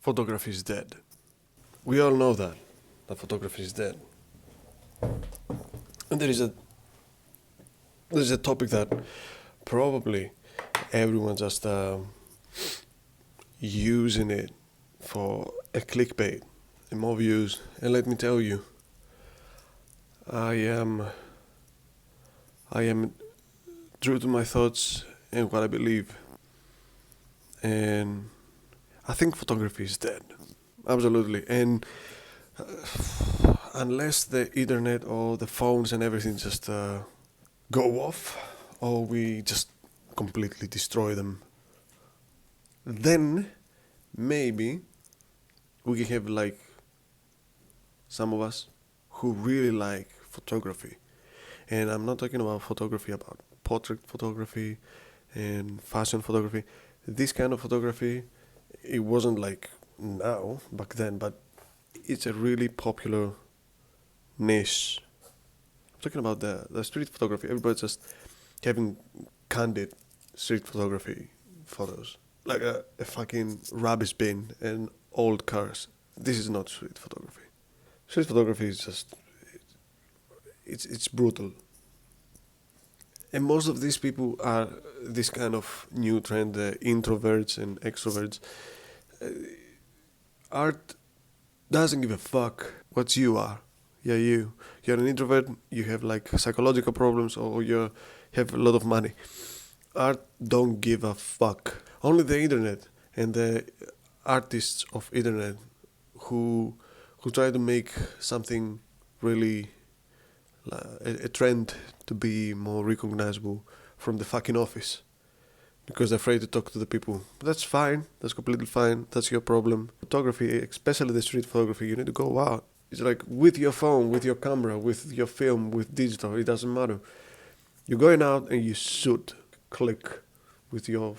photography is dead. We all know that photography is dead. And there's a topic that probably everyone just using it for a clickbait and more views. And let me tell you, I am true to my thoughts and what I believe. And I think photography is dead. Absolutely. And unless the internet or the phones and everything just go off, or we just completely destroy them, then maybe we can have like some of us who really like photography. And I'm not talking about photography, about portrait photography and fashion photography. This kind of photography, it wasn't like now, back then, but it's a really popular niche. I'm talking about the street photography. Everybody's just having candid street photography photos. Like a fucking rubbish bin and old cars. This is not street photography. Street photography is just, it's brutal. And most of these people are this kind of new trend, introverts and extroverts. Art doesn't give a fuck what you are. Yeah, you're an introvert, you have like psychological problems, or you have a lot of money. Art don't give a fuck. Only the internet and the artists of internet who try to make something really a trend to be more recognizable from the fucking office, because they're afraid to talk to the people. But that's fine. That's completely fine. That's your problem. Photography, especially the street photography, you need to go out. It's like with your phone, with your camera, with your film, with digital. It doesn't matter. You're going out and you shoot, click with your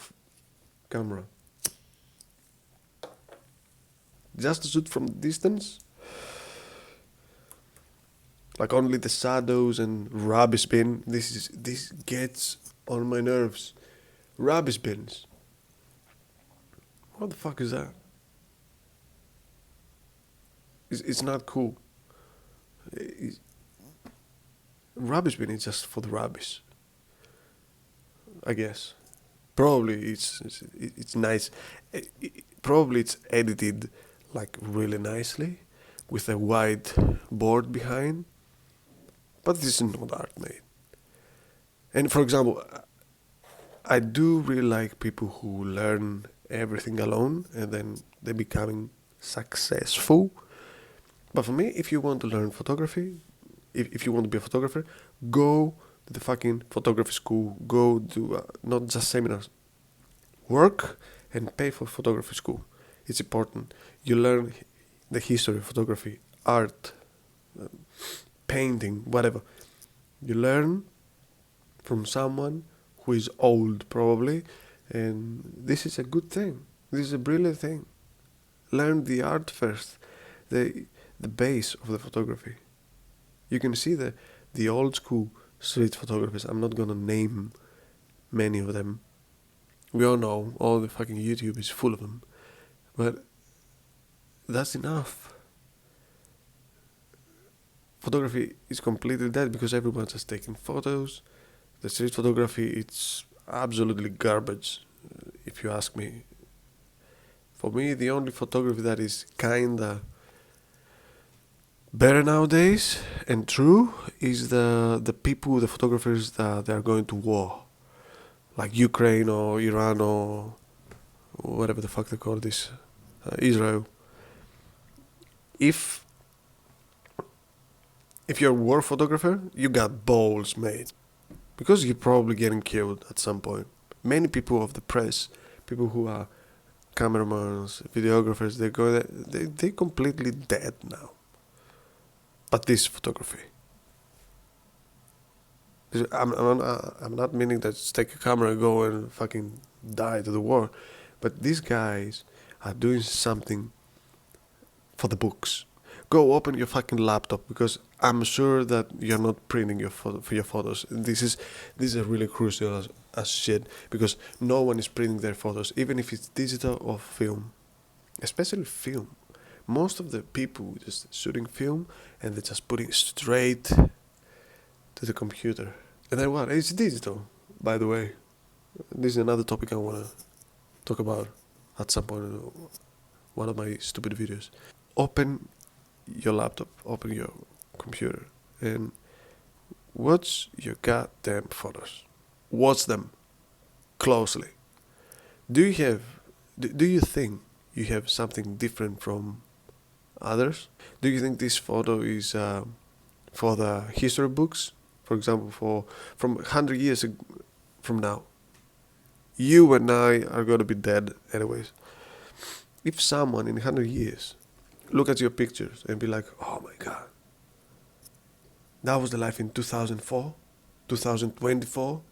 camera. Just to shoot from distance, like only the shadows and rubbish bin. This gets on my nerves. Rubbish bins. What the fuck is that? It's not cool. Rubbish bin is just for the rubbish, I guess. Probably it's nice. Probably it's edited like really nicely with a white board behind. But this is not art, mate. And for example, I do really like people who learn everything alone and then they becoming successful. But for me, if you want to learn photography, if you want to be a photographer, go to the fucking photography school. Go to not just seminars. Work and pay for photography school. It's important. You learn the history of photography, art, painting, whatever. You learn from someone who is old probably, and this is a good thing. This is a brilliant thing. Learn the art first, the base of the photography. You can see the old school street photographers. I'm not gonna name many of them. We all know, all the fucking YouTube is full of them. But that's enough. Photography is completely dead because everyone's just taking photos. The street photography, it's absolutely garbage, if you ask me. For me, the only photography that is kinda better nowadays and true is the people, the photographers that they are going to war, like Ukraine or Iran or whatever the fuck they call this, Israel. If you're a war photographer, you got balls, mate, because you're probably getting killed at some point. Many people of the press, people who are cameramans, videographers, they completely dead now. But this photography, I'm not meaning that just take a camera and go and fucking die to the war, but these guys are doing something for the books. Go open your fucking laptop, because I'm sure that you're not printing your for your photos. This is really crucial as shit, because no one is printing their photos, even if it's digital or film. especially film. Most of the people just shooting film and they're just putting it straight to the computer. And then what? It's digital, by the way. This is another topic I want to talk about at some point in one of my stupid videos. Open your laptop, open your computer, and watch your goddamn photos. Watch them closely. Do you think you have something different from others? Do you think this photo is for the history books? For example, from 100 years from now, you and I are going to be dead anyways. If someone in 100 years look at your pictures and be like, oh my god, that was the life in 2004, 2024,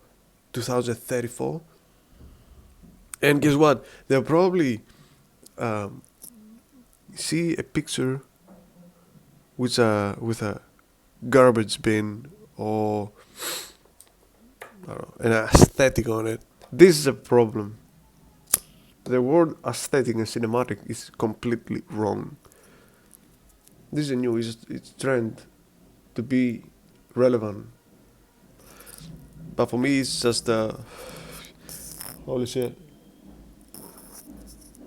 2034. And guess what? They'll probably see a picture with a garbage bin or I don't know, an aesthetic on it. This is a problem. The word aesthetic and cinematic is completely wrong. This is a new it's trend to be relevant. But for me it's just holy shit.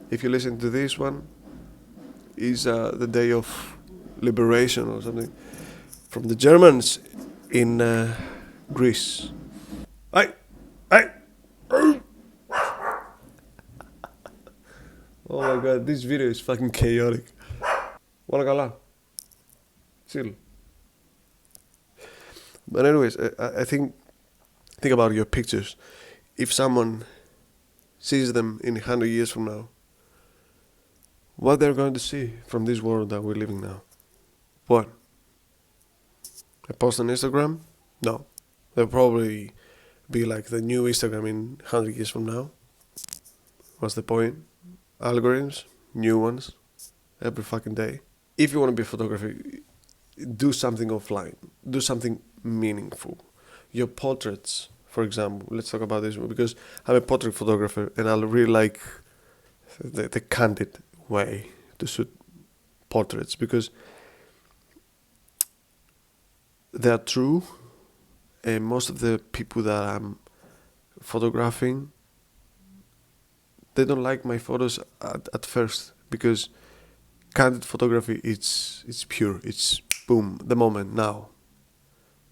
If you listen to this one, is the day of liberation or something from the Germans in Greece. I Oh my god, this video is fucking chaotic. Όλα καλά. Chill. But anyways, I think about your pictures. If someone sees them in 100 years from now, what they're going to see from this world that we're living now? What? A post on Instagram? No. They'll probably be like the new Instagram in 100 years from now. What's the point? Algorithms, new ones, every fucking day. If you want to be a photographer, do something offline. Do something meaningful. Your portraits, for example. Let's talk about this one because I'm a portrait photographer and I really like the candid way to shoot portraits because they're true and most of the people that I'm photographing, they don't like my photos at first because candid photography it's pure, it's boom, the moment, now.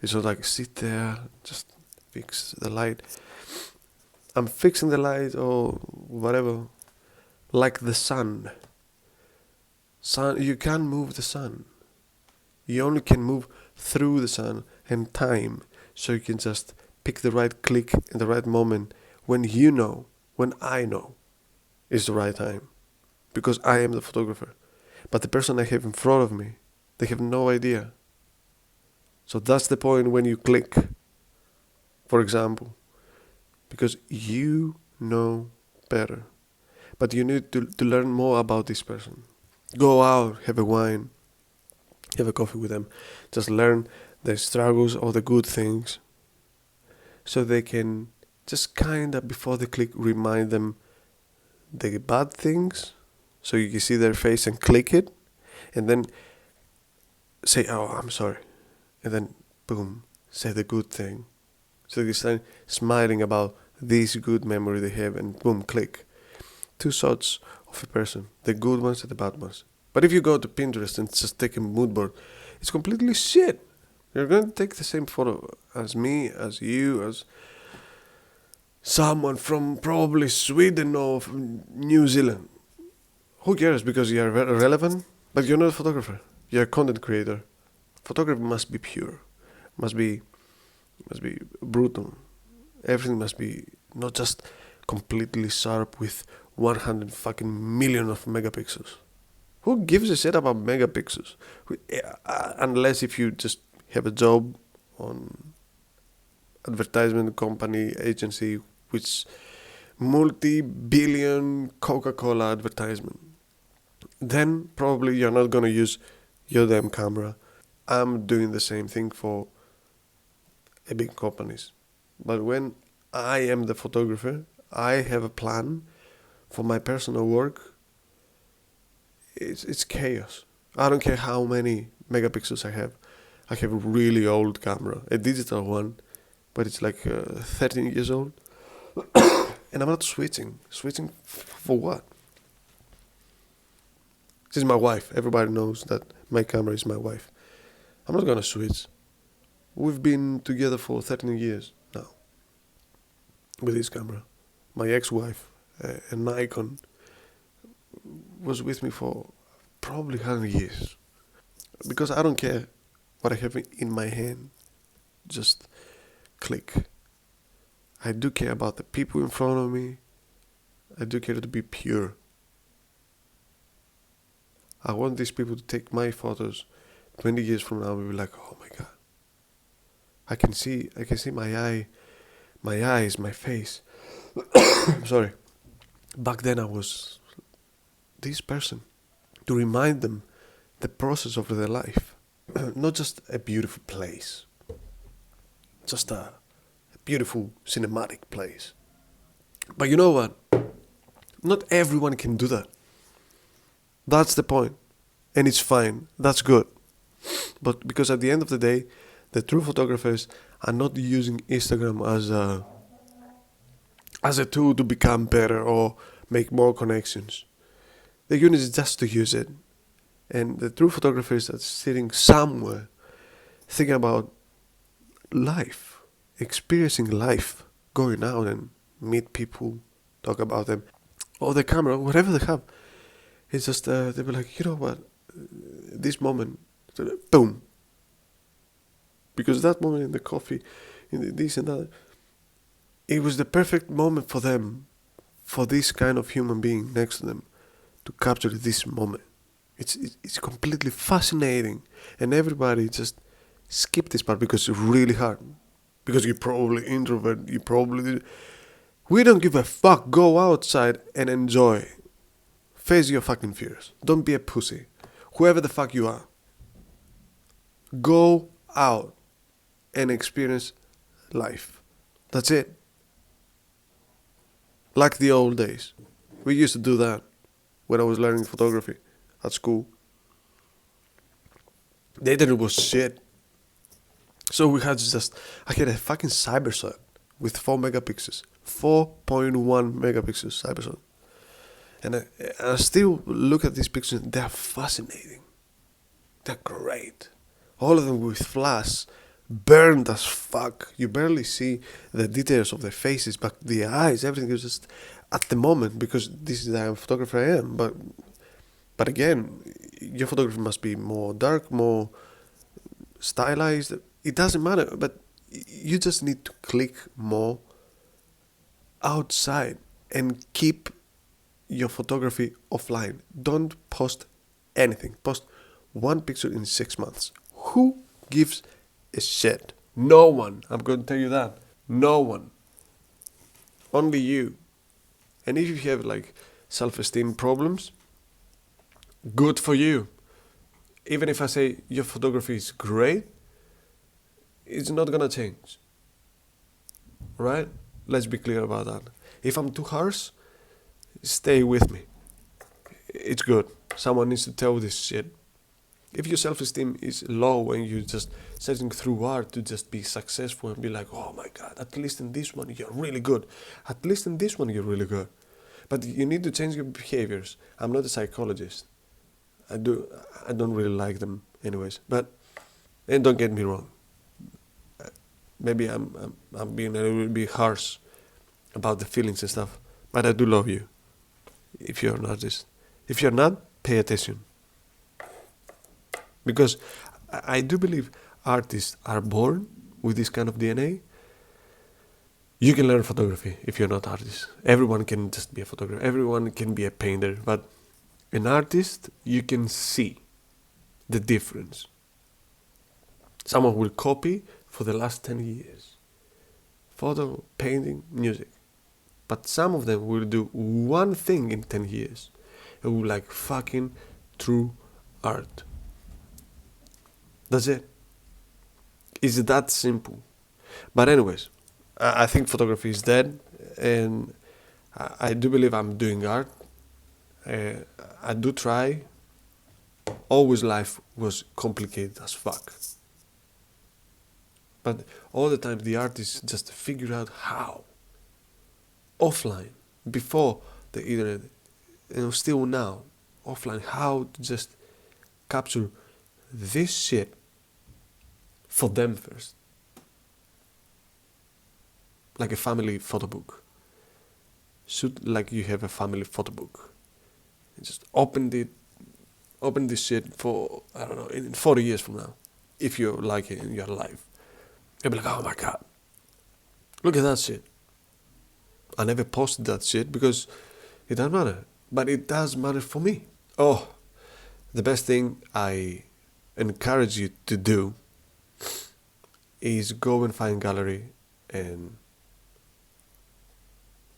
It's not like sit there, just fix the light. I'm fixing the light or whatever. Like the sun. You can't move the sun. You only can move through the sun and time. So you can just pick the right click in the right moment when I know is the right time. Because I am the photographer. But the person I have in front of me, they have no idea. So that's the point when you click, for example. Because you know better. But you need to learn more about this person. Go out, have a wine, have a coffee with them. Just learn the struggles or the good things. So they can just kinda, before they click, remind them the bad things. So you can see their face and click it. And then say, oh, I'm sorry. And then, boom, say the good thing. So they start smiling about this good memory they have and boom, click. 2 shots of a person, the good ones and the bad ones. But if you go to Pinterest and just take a mood board, it's completely shit. You're going to take the same photo as me, as you, as someone from probably Sweden or New Zealand. Who cares, because you're relevant, but you're not a photographer. You're a content creator. Photography must be pure, must be brutal. Everything must be not just completely sharp with 100 fucking million of megapixels. Who gives a shit about megapixels? Unless if you just have a job on advertisement company, agency, which multi-billion Coca-Cola advertisement. Then probably you're not gonna use your damn camera. I'm doing the same thing for a big companies. But when I am the photographer, I have a plan for my personal work. it's chaos. I don't care how many megapixels I have. I have a really old camera, a digital one, but it's like 13 years old, and I'm not switching. Switching for what? This is my wife. Everybody knows that my camera is my wife. I'm not gonna switch. We've been together for 13 years now with this camera. My ex-wife, a Nikon, was with me for probably 100 years. Because I don't care what I have in my hand. Just click. I do care about the people in front of me. I do care to be pure. I want these people to take my photos 20 years from now and be like, oh my god. I can see my eyes, my face. I'm sorry. Back then I was this person. To remind them the process of their life. Not just a beautiful place. Just a beautiful cinematic place. But you know what? Not everyone can do that. That's the point. And it's fine. That's good. But because at the end of the day, the true photographers are not using Instagram as a tool to become better or make more connections. The unit is just to use it. And the true photographers are sitting somewhere thinking about life, experiencing life, going out and meet people, talk about them, or the camera, whatever they have. It's just, they be like, you know what, this moment, boom. Because that moment in the coffee, in this and that, it was the perfect moment for them, for this kind of human being next to them, to capture this moment. It's completely fascinating, and everybody just skip this part because it's really hard. Because you're probably introvert, we don't give a fuck. Go outside and enjoy. Face your fucking fears. Don't be a pussy. Whoever the fuck you are, go out and experience life. That's it. Like the old days. We used to do that when I was learning photography at school. The internet was shit. So I had a fucking Cybershot with 4 megapixels. 4.1 megapixels Cybershot. And I still look at these pictures, they're fascinating. They're great. All of them with flash, burned as fuck. You barely see the details of their faces, but the eyes, everything is just at the moment, because this is the type of photographer I am. But again, your photography must be more dark, more stylized. It doesn't matter, but you just need to click more outside and keep your photography offline. Don't post anything. Post one picture in 6 months. Who gives a shit? No one. I'm going to tell you that. No one. Only you. And if you have like self-esteem problems, good for you. Even if I say your photography is great, it's not gonna change. Right? Let's be clear about that. If I'm too harsh, stay with me. It's good. Someone needs to tell this shit. If your self-esteem is low and you're just searching through art to just be successful and be like, oh my god, at least in this one you're really good. At least in this one you're really good. But you need to change your behaviors. I'm not a psychologist. I don't really like them anyways. And don't get me wrong. Maybe I'm being a little bit harsh about the feelings and stuff. But I do love you. If you're an artist. If you're not, pay attention. Because I do believe artists are born with this kind of DNA. You can learn photography if you're not an artist. Everyone can just be a photographer. Everyone can be a painter. But an artist, you can see the difference. Someone will copy for the last 10 years. Photo, painting, music. But some of them will do one thing in 10 years. And will like fucking true art. That's it. It's that simple. But anyways, I think photography is dead. And I do believe I'm doing art. I do try always life was complicated as fuck. But all the time the artists just figure out how, offline, before the internet, still now, offline, how to just capture this shit for them first. Like a family photo book. Shoot like you have a family photo book. And just open this shit for, I don't know, in 40 years from now. If you like it in your life. You'll be like, oh my god. Look at that shit. I never posted that shit because it doesn't matter. But it does matter for me. Oh, the best thing I encourage you to do is go and find gallery and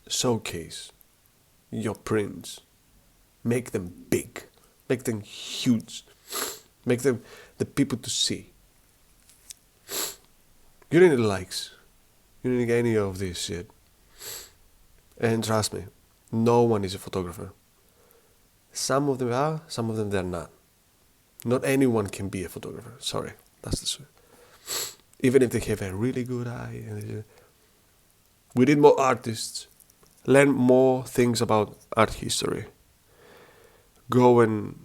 showcase your prints. Make them big. Make them huge. Make them the people to see. You don't need likes. You don't need any of this shit. And trust me, no one is a photographer. Some of them are, some of them they're not. Not anyone can be a photographer. Sorry, that's the truth. Even if they have a really good eye. We need more artists. Learn more things about art history. Go and,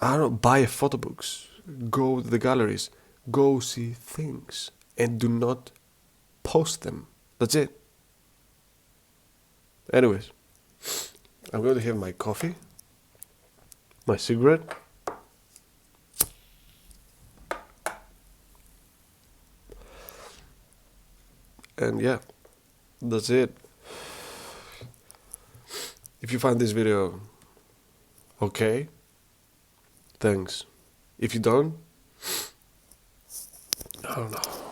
I don't know, buy photo books. Go to the galleries. Go see things. And do not post them. That's it. Anyways, I'm going to have my coffee, my cigarette, and yeah, that's it. If you find this video okay, thanks. If you don't, I don't know.